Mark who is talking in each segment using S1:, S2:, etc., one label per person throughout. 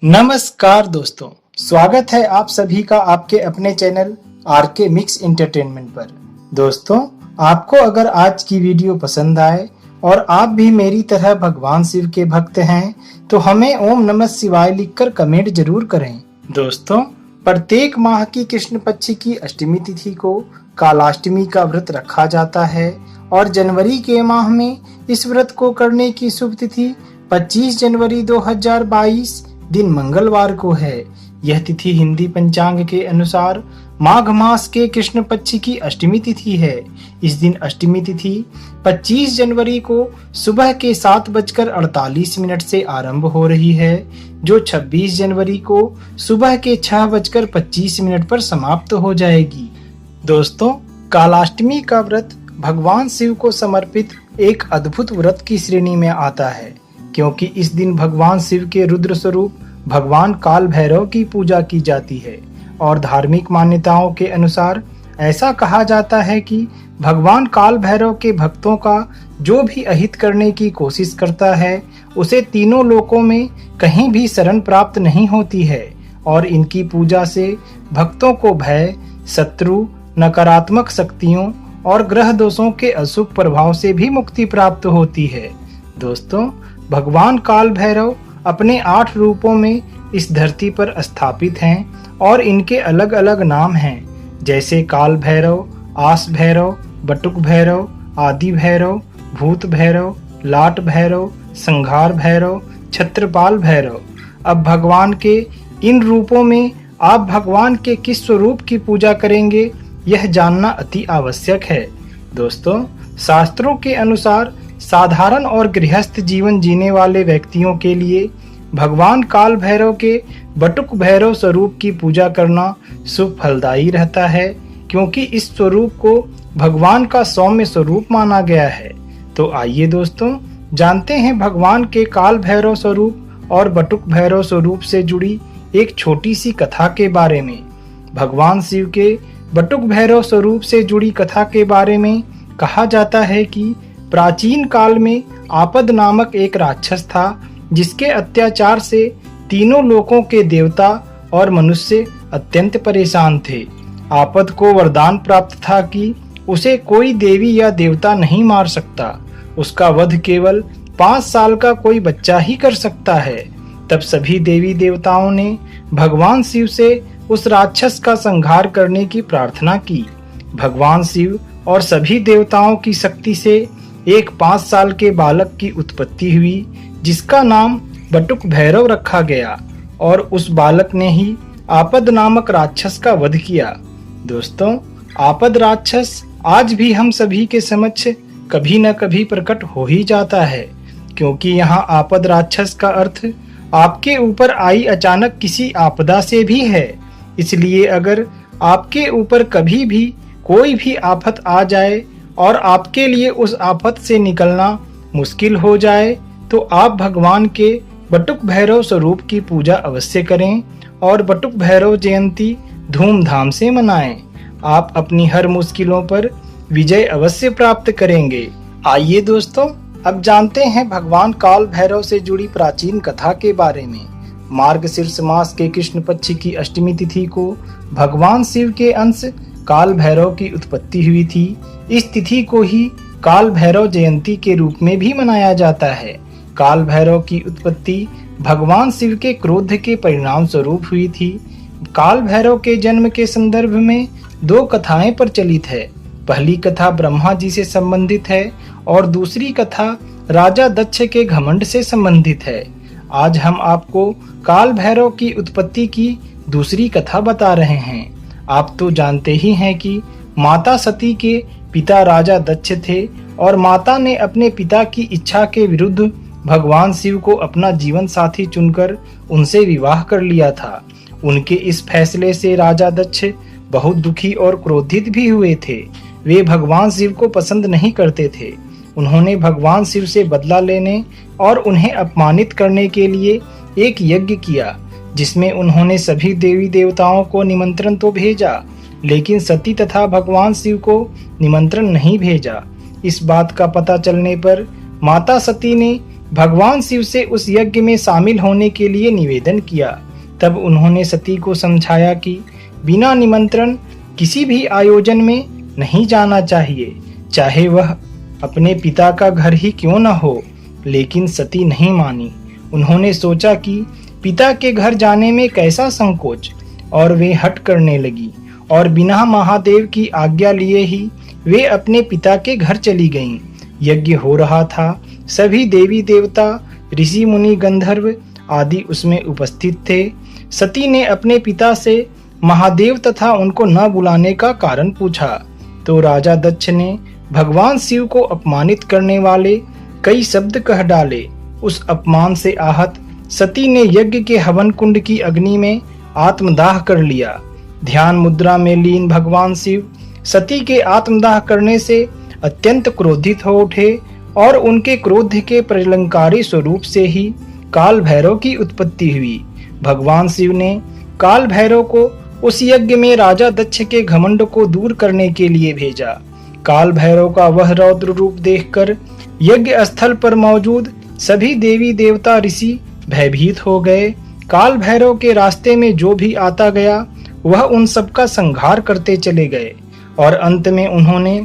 S1: नमस्कार दोस्तों, स्वागत है आप सभी का आपके अपने चैनल आरके मिक्स एंटरटेनमेंट पर। दोस्तों, आपको अगर आज की वीडियो पसंद आए और आप भी मेरी तरह भगवान शिव के भक्त हैं तो हमें ओम नमः शिवाय लिखकर कमेंट जरूर करें। दोस्तों, प्रत्येक माह की कृष्ण पक्ष की अष्टमी तिथि को कालाष्टमी का व्रत रखा जाता है और जनवरी के माह में इस व्रत को करने की शुभ तिथि 25 जनवरी 2022 दिन मंगलवार को है। यह तिथि हिंदी पंचांग के अनुसार माघ मास के कृष्ण पक्ष की अष्टमी तिथि है। इस दिन अष्टमी तिथि 25 जनवरी को सुबह के 7:48 से आरंभ हो रही है, जो 26 जनवरी को सुबह के 6:25 पर समाप्त हो जाएगी। दोस्तों, कालाष्टमी का व्रत भगवान शिव को समर्पित एक अद्भुत व्रत की श्रेणी में आता है, क्योंकि इस दिन भगवान शिव के रुद्र स्वरूप भगवान काल भैरव की पूजा की जाती है और धार्मिक मान्यताओं के अनुसार ऐसा कहा जाता है कि भगवान काल भैरव के भक्तों का जो भी अहित करने की कोशिश करता है उसे तीनों लोकों में कहीं भी शरण प्राप्त नहीं होती है और इनकी पूजा से भक्तों को भय, शत्रु, नकारात्मक शक्तियों और ग्रह दोषों के अशुभ प्रभाव से भी मुक्ति प्राप्त होती है। दोस्तों, भगवान काल भैरव अपने 8 रूपों में इस धरती पर स्थापित हैं और इनके अलग अलग नाम हैं, जैसे काल भैरव, आस भैरव, बटुक भैरव, आदि भैरव, भूत भैरव, लाट भैरव, संघार भैरव, छत्रपाल भैरव। अब भगवान के इन रूपों में आप भगवान के किस स्वरूप की पूजा करेंगे, यह जानना अति आवश्यक है। दोस्तों, शास्त्रों के अनुसार साधारण और गृहस्थ जीवन जीने वाले व्यक्तियों के लिए भगवान काल भैरव के बटुक भैरव स्वरूप की पूजा करना शुभ फलदायी रहता है, क्योंकि इस स्वरूप को भगवान का सौम्य स्वरूप माना गया है। तो आइए दोस्तों, जानते हैं भगवान के काल भैरव स्वरूप और बटुक भैरव स्वरूप से जुड़ी एक छोटी सी कथा के बारे में। भगवान शिव के बटुक भैरव स्वरूप से जुड़ी कथा के बारे में कहा जाता है कि प्राचीन काल में आपद नामक एक राक्षस था, जिसके अत्याचार से तीनों लोकों के देवता और मनुष्य अत्यंत परेशान थे। आपद को वरदान प्राप्त था कि उसे कोई देवी या देवता नहीं मार सकता, उसका वध केवल 5 साल का कोई बच्चा ही कर सकता है। तब सभी देवी देवताओं ने भगवान शिव से उस राक्षस का संहार करने की प्रार्थना की। भगवान शिव और सभी देवताओं की शक्ति से एक 5 साल के बालक की उत्पत्ति हुई, जिसका नाम बटुक भैरव रखा गया और उस बालक ने ही आपद नामक राक्षस का वध किया। दोस्तों, आपद राक्षस आज भी हम सभी के समक्ष कभी न कभी प्रकट हो ही जाता है, क्योंकि यहाँ आपद राक्षस का अर्थ आपके ऊपर आई अचानक किसी आपदा से भी है। इसलिए अगर आपके ऊपर कभी भी कोई भी आफत आ जाए और आपके लिए उस आफत से निकलना मुश्किल हो जाए, तो आप भगवान के बटुक भैरव स्वरूप की पूजा अवश्य करें और बटुक भैरव जयंती धूमधाम से मनाएं। आप अपनी हर मुश्किलों पर विजय अवश्य प्राप्त करेंगे। आइए दोस्तों, अब जानते हैं भगवान काल भैरव से जुड़ी प्राचीन कथा के बारे में। मार्गशीर्ष मास के कृष्ण पक्ष की अष्टमी तिथि को भगवान शिव के अंश काल भैरव की उत्पत्ति हुई थी। इस तिथि को ही काल भैरव जयंती के रूप में भी मनाया जाता है। काल भैरव की उत्पत्ति भगवान शिव के क्रोध के परिणाम स्वरूप हुई थी। काल भैरव के जन्म के संदर्भ में 2 कथाएं प्रचलित है। पहली कथा ब्रह्मा जी से संबंधित है और दूसरी कथा राजा दक्ष के घमंड से संबंधित है। आज हम आपको काल भैरव की उत्पत्ति की दूसरी कथा बता रहे हैं। आप तो जानते ही हैं कि माता सती के पिता राजा दक्ष थे और माता ने अपने पिता की इच्छा के विरुद्ध भगवान शिव को अपना जीवन साथी चुनकर उनसे विवाह कर लिया था। उनके इस फैसले से राजा दक्ष बहुत दुखी और क्रोधित भी हुए थे। वे भगवान शिव को पसंद नहीं करते थे। उन्होंने भगवान शिव से बदला लेने और उन्हें अपमानित करने के लिए एक यज्ञ किया, जिसमें उन्होंने सभी देवी देवताओं को निमंत्रण तो भेजा, लेकिन सती तथा भगवान शिव को निमंत्रण नहीं भेजा। इस बात का पता चलने पर माता सती ने भगवान शिव से उस यज्ञ में शामिल होने के लिए निवेदन किया। तब उन्होंने सती को समझाया कि बिना निमंत्रण किसी भी आयोजन में नहीं जाना चाहिए, चाहे वह अपने पिता का घर ही क्यों न हो। लेकिन सती नहीं मानी। उन्होंने सोचा कि पिता के घर जाने में कैसा संकोच, और वे हट करने लगी और बिना महादेव की आज्ञा लिए ही वे अपने पिता के घर चली गईं। यज्ञ हो रहा था। सभी देवी देवता, ऋषि मुनि, गंधर्व आदि उसमें उपस्थित थे। सती ने अपने पिता से महादेव तथा उनको न बुलाने का कारण पूछा, तो राजा दक्ष ने भगवान शिव को अपमानित करने वाले कई शब्द कह डाले। उस अपमान से आहत सती ने यज्ञ के हवन कुंड की अग्नि में आत्मदाह कर लिया। ध्यान मुद्रा में लीन भगवान शिव सती के आत्मदाह करने से अत्यंत क्रोधित हो उठे और उनके क्रोध के प्रलंकारी स्वरूप से ही काल भैरव की उत्पत्ति हुई। भगवान शिव ने काल भैरव को उस यज्ञ में राजा दक्ष के घमंड को दूर करने के लिए भेजा। काल भैरव का वह रौद्र रूप देखकर यज्ञ स्थल पर मौजूद सभी देवी देवता ऋषि भयभीत हो गए। काल भैरव के रास्ते में जो भी आता गया वह उन सबका संहार करते चले गए और अंत में उन्होंने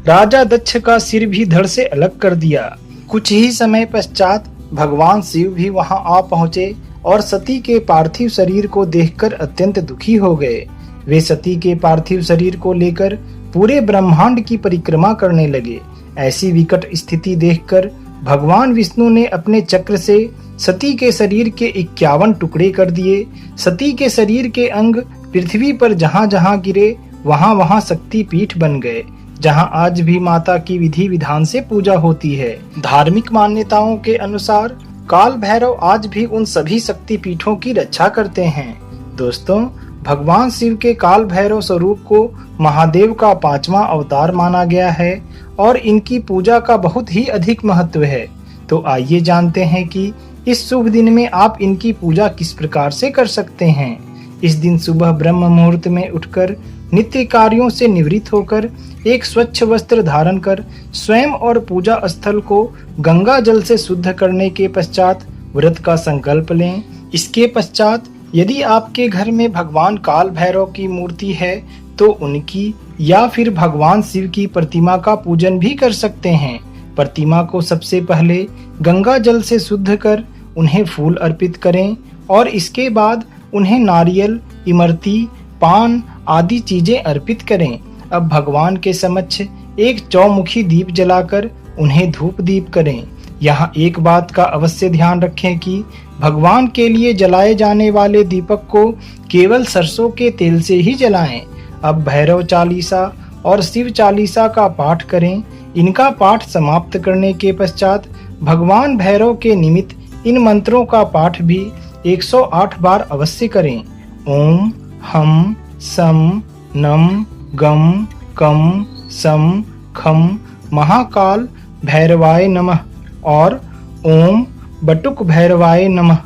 S1: राजा दक्ष का सिर भी धड़ से अलग कर दिया। कुछ ही समय पश्चात भगवान शिव भी वहां आ पहुंचे और सती के पार्थिव शरीर को देखकर अत्यंत दुखी हो गए। वे सती के पार्थिव शरीर को लेकर पूरे ब्रह्मांड की परिक्रमा करने लगे। ऐसी विकट स्थिति देखकर भगवान विष्णु ने अपने चक्र से सती के शरीर के 51 टुकड़े कर दिए। सती के शरीर के अंग पृथ्वी पर जहां जहां गिरे वहां वहां शक्ति पीठ बन गए, जहां आज भी माता की विधि विधान से पूजा होती है। धार्मिक मान्यताओं के अनुसार काल भैरव आज भी उन सभी शक्ति पीठों की रक्षा करते हैं। दोस्तों, भगवान शिव के काल भैरव स्वरूप को महादेव का 5वां अवतार माना गया है और इनकी पूजा का बहुत ही अधिक महत्व है। तो आइए जानते हैं कि इस शुभ दिन में आप इनकी पूजा किस प्रकार से कर सकते हैं। इस दिन सुबह ब्रह्म मुहूर्त में उठकर नित्य कार्यों से निवृत्त होकर एक स्वच्छ वस्त्र धारण कर स्वयं और पूजा स्थल को गंगा जल से शुद्ध करने के पश्चात व्रत का संकल्प लें। इसके पश्चात यदि आपके घर में भगवान काल भैरव की मूर्ति है तो उनकी या फिर भगवान शिव की प्रतिमा का पूजन भी कर सकते हैं। प्रतिमा को सबसे पहले गंगा जल से शुद्ध कर उन्हें फूल अर्पित करें और इसके बाद उन्हें नारियल, इमरती, पान आदि चीजें अर्पित करें। अब भगवान के समक्ष एक चौमुखी दीप जलाकर उन्हें धूप दीप करें। यहाँ एक बात का अवश्य ध्यान रखें कि भगवान के लिए जलाए जाने वाले दीपक को केवल सरसों के तेल से ही जलाएं। अब भैरव चालीसा और शिव चालीसा का पाठ करें। इनका पाठ समाप्त करने के पश्चात भगवान भैरव के निमित्त इन मंत्रों का पाठ भी 108 बार अवश्य करें। ओम हम सम नम गम कम सम खम महाकाल भैरवाय नमः और ओम बटुक भैरवाय नमः।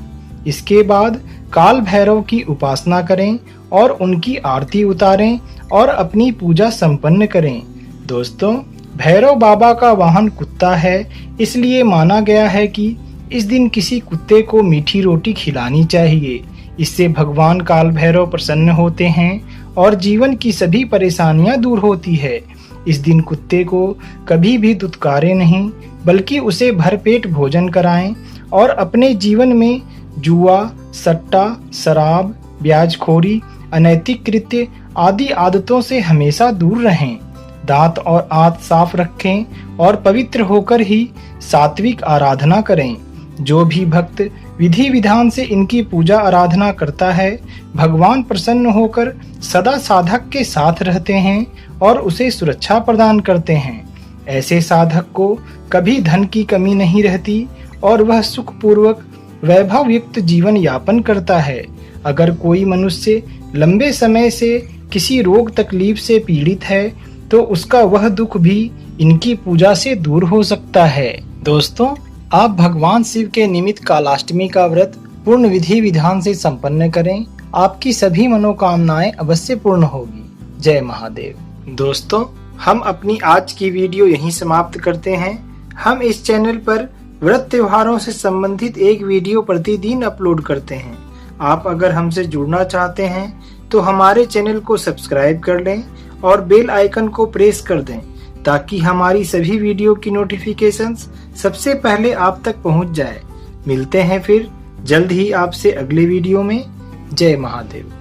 S1: इसके बाद काल भैरव की उपासना करें और उनकी आरती उतारें और अपनी पूजा संपन्न करें। दोस्तों, भैरव बाबा का वाहन कुत्ता है, इसलिए माना गया है कि इस दिन किसी कुत्ते को मीठी रोटी खिलानी चाहिए। इससे भगवान काल भैरव प्रसन्न होते हैं और जीवन की सभी परेशानियां दूर होती है। इस दिन कुत्ते को कभी भी दुत्कारें नहीं, बल्कि उसे भरपेट भोजन कराएं और अपने जीवन में जुआ, सट्टा, शराब, ब्याजखोरी, अनैतिक कृत्य आदि आदतों से हमेशा दूर रहें। दांत और आंत साफ रखें और पवित्र होकर ही सात्विक आराधना करें। जो भी भक्त विधि विधान से इनकी पूजा आराधना करता है, भगवान प्रसन्न होकर सदा साधक के साथ रहते हैं और उसे सुरक्षा प्रदान करते हैं। ऐसे साधक को कभी धन की कमी नहीं रहती और वह सुखपूर्वक वैभव युक्त जीवन यापन करता है। अगर कोई मनुष्य लंबे समय से किसी रोग तकलीफ से पीड़ित है तो उसका वह दुख भी इनकी पूजा से दूर हो सकता है। दोस्तों, आप भगवान शिव के निमित्त कालाष्टमी का व्रत पूर्ण विधि विधान से संपन्न करें। आपकी सभी मनोकामनाएं अवश्य पूर्ण होगी। जय महादेव। दोस्तों, हम अपनी आज की वीडियो यहीं समाप्त करते हैं। हम इस चैनल पर व्रत त्योहारों से संबंधित एक वीडियो प्रतिदिन अपलोड करते हैं। आप अगर हमसे जुड़ना चाहते हैं तो हमारे चैनल को सब्सक्राइब कर लें और बेल आइकन को प्रेस कर दें ताकि हमारी सभी वीडियो की नोटिफिकेशंस सबसे पहले आप तक पहुंच जाए। मिलते हैं फिर जल्द ही आपसे अगले वीडियो में। जय महादेव।